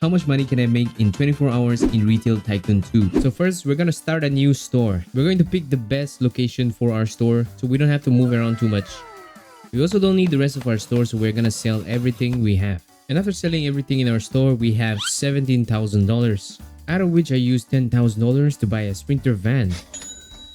how much money can I make in 24 hours in Retail Tycoon 2. So first, we're gonna start a new store. We're going to pick the best location for our store so we don't have to move around too much. We also don't need the rest of our store, so we're gonna sell everything we have. And after selling everything in our store, we have $17,000, out of which I used $10,000 to buy a Sprinter van.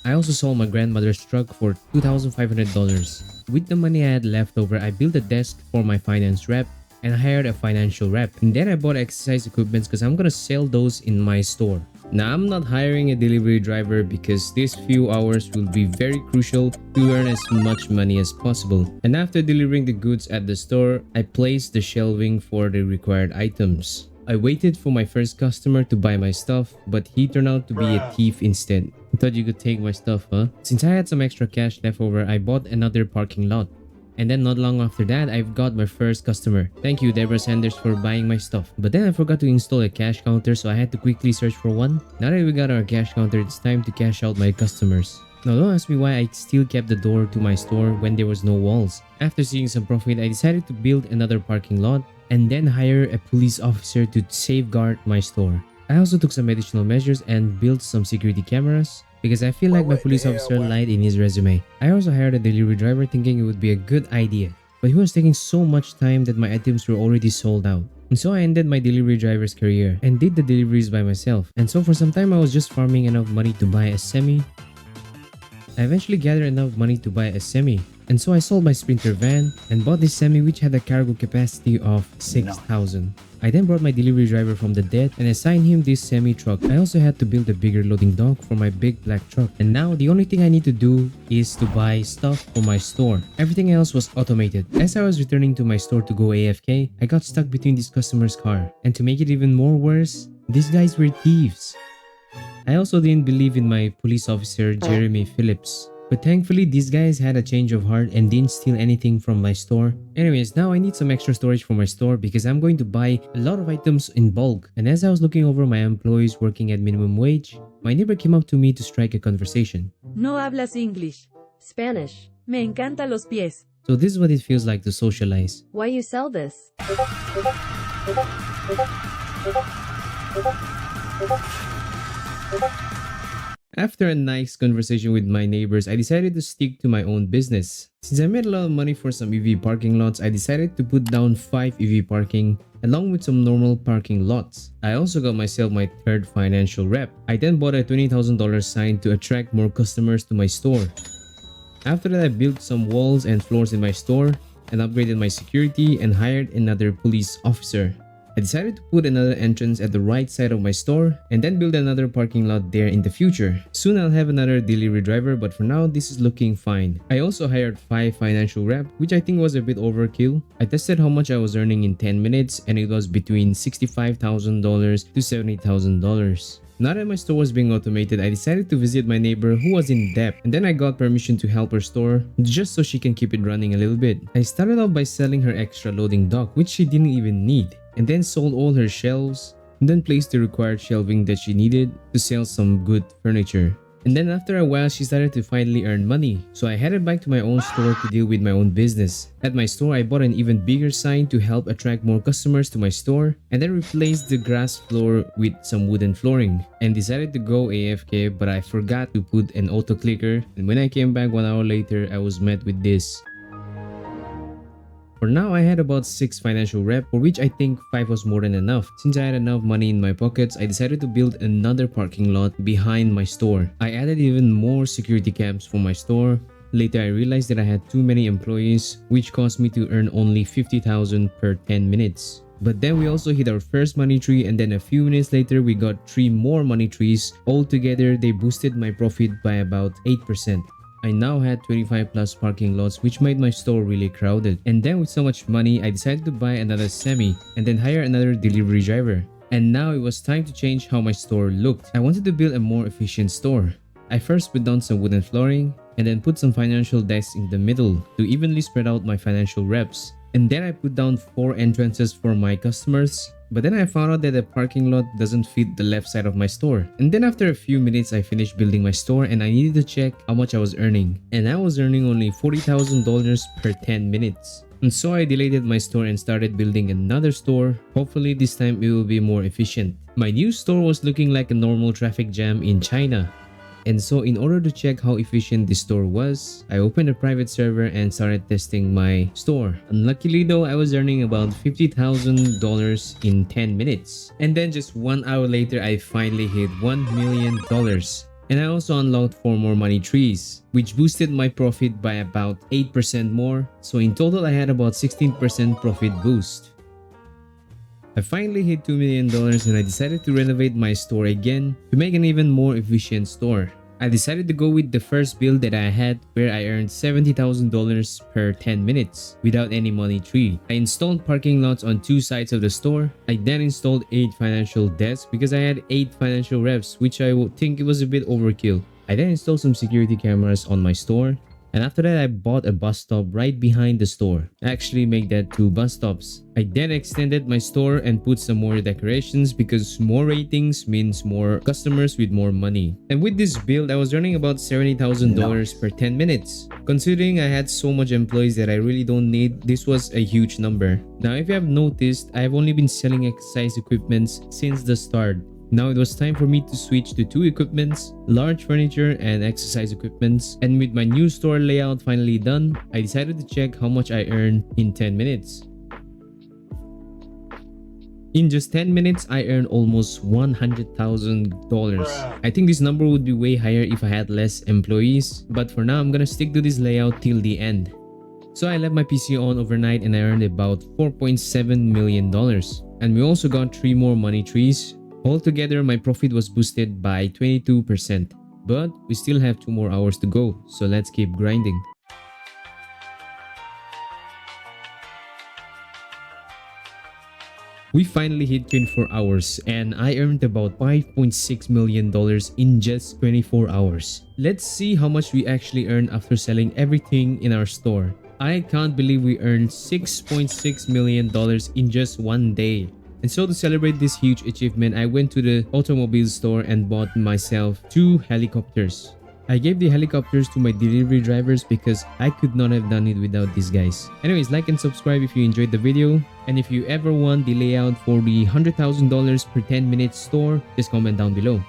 I also sold my grandmother's truck for $2,500. With the money I had left over, I built a desk for my finance rep and hired a financial rep. And then I bought exercise equipment because I'm gonna sell those in my store. Now, I'm not hiring a delivery driver because these few hours will be very crucial to earn as much money as possible. And after delivering the goods at the store, I placed the shelving for the required items. I waited for my first customer to buy my stuff, but he turned out to be a thief instead. I thought you could take my stuff, huh? Since I had some extra cash left over, I bought another parking lot. And then not long after that, I've got my first customer. Thank you, Deborah Sanders, for buying my stuff. But then I forgot to install a cash counter, so I had to quickly search for one. Now that we got our cash counter, it's time to cash out my customers. Now don't ask me why I still kept the door to my store when there was no walls. After seeing some profit, I decided to build another parking lot and then hire a police officer to safeguard my store. I also took some additional measures and built some security cameras, because I feel like my police officer lied in his resume. I also hired a delivery driver thinking it would be a good idea, but he was taking so much time that my items were already sold out. And so I ended my delivery driver's career and did the deliveries by myself. And so for some time I was just farming enough money to buy a semi. I eventually gathered enough money to buy a semi. And so I sold my Sprinter van and bought this semi, which had a cargo capacity of 6,000. I then brought my delivery driver from the dead and assigned him this semi truck. I also had to build a bigger loading dock for my big black truck. And now the only thing I need to do is to buy stuff for my store. Everything else was automated. As I was returning to my store to go AFK, I got stuck between this customer's car. And to make it even more worse, these guys were thieves. I also didn't believe in my police officer, Jeremy Phillips. But thankfully, these guys had a change of heart and didn't steal anything from my store. Anyways, now I need some extra storage for my store because I'm going to buy a lot of items in bulk. And as I was looking over my employees working at minimum wage, my neighbor came up to me to strike a conversation. No hablas English. Spanish. Me encanta los pies. So this is what it feels like to socialize. Why you sell this? After a nice conversation with my neighbors, I decided to stick to my own business. Since I made a lot of money for some EV parking lots, I decided to put down 5 EV parking along with some normal parking lots. I also got myself my third financial rep. I then bought a $20,000 sign to attract more customers to my store. After that, I built some walls and floors in my store and upgraded my security and hired another police officer. I decided to put another entrance at the right side of my store and then build another parking lot there in the future. Soon I'll have another delivery driver, but for now this is looking fine. I also hired 5 financial reps, which I think was a bit overkill. I tested how much I was earning in 10 minutes and it was between $65,000 to $70,000. Now that my store was being automated, I decided to visit my neighbor who was in debt, and then I got permission to help her store just so she can keep it running a little bit. I started off by selling her extra loading dock, which she didn't even need, and then sold all her shelves, and then placed the required shelving that she needed to sell some good furniture. And then after a while, she started to finally earn money. So I headed back to my own store to deal with my own business. At my store, I bought an even bigger sign to help attract more customers to my store, and then replaced the grass floor with some wooden flooring, and decided to go AFK, but I forgot to put an auto clicker, and when I came back 1 hour later, I was met with this. For now, I had about 6 financial reps, for which I think 5 was more than enough. Since I had enough money in my pockets, I decided to build another parking lot behind my store. I added even more security cams for my store. Later, I realized that I had too many employees, which caused me to earn only $50,000 per 10 minutes. But then we also hit our first money tree, and then a few minutes later, we got 3 more money trees. Altogether, they boosted my profit by about 8%. I now had 25 plus parking lots, which made my store really crowded. And then with so much money, I decided to buy another semi and then hire another delivery driver. And now it was time to change how my store looked. I wanted to build a more efficient store. I first put down some wooden flooring and then put some financial desks in the middle to evenly spread out my financial reps. And then I put down 4 entrances for my customers. But then I found out that the parking lot doesn't fit the left side of my store. And then after a few minutes, I finished building my store and I needed to check how much I was earning. And I was earning only $40,000 per 10 minutes. And so I deleted my store and started building another store. Hopefully this time it will be more efficient. My new store was looking like a normal traffic jam in China. And so in order to check how efficient this store was, I opened a private server and started testing my store. Unluckily though, I was earning about $50,000 in 10 minutes. And then just 1 hour later, I finally hit $1 million. And I also unlocked 4 more money trees, which boosted my profit by about 8% more. So in total, I had about 16% profit boost. I finally hit $2 million and I decided to renovate my store again to make an even more efficient store. I decided to go with the first build that I had where I earned $70,000 per 10 minutes without any money tree. I installed parking lots on 2 sides of the store. I then installed 8 financial desks because I had 8 financial reps, which I would think it was a bit overkill. I then installed some security cameras on my store. And after that, I bought a bus stop right behind the store. I actually make that 2 bus stops. I then extended my store and put some more decorations because more ratings means more customers with more money. And with this build, I was earning about $70,000 per 10 minutes. Considering I had so much employees that I really don't need, this was a huge number. Now, if you have noticed, I have only been selling exercise equipments since the start. Now it was time for me to switch to 2 equipments, large furniture and exercise equipments. And with my new store layout finally done, I decided to check how much I earned in 10 minutes. In just 10 minutes, I earned almost $100,000. I think this number would be way higher if I had less employees, but for now I'm gonna stick to this layout till the end. So I left my PC on overnight and I earned about $4.7 million. And we also got 3 more money trees. Altogether, my profit was boosted by 22%, but we still have 2 more hours to go, so let's keep grinding. We finally hit 24 hours and I earned about $5.6 million in just 24 hours. Let's see how much we actually earned after selling everything in our store. I can't believe we earned $6.6 million in just 1 day. And so to celebrate this huge achievement, I went to the automobile store and bought myself 2 helicopters. I gave the helicopters to my delivery drivers because I could not have done it without these guys. Anyways, like and subscribe if you enjoyed the video. And if you ever want the layout for the $100,000 per 10 minutes store, just comment down below.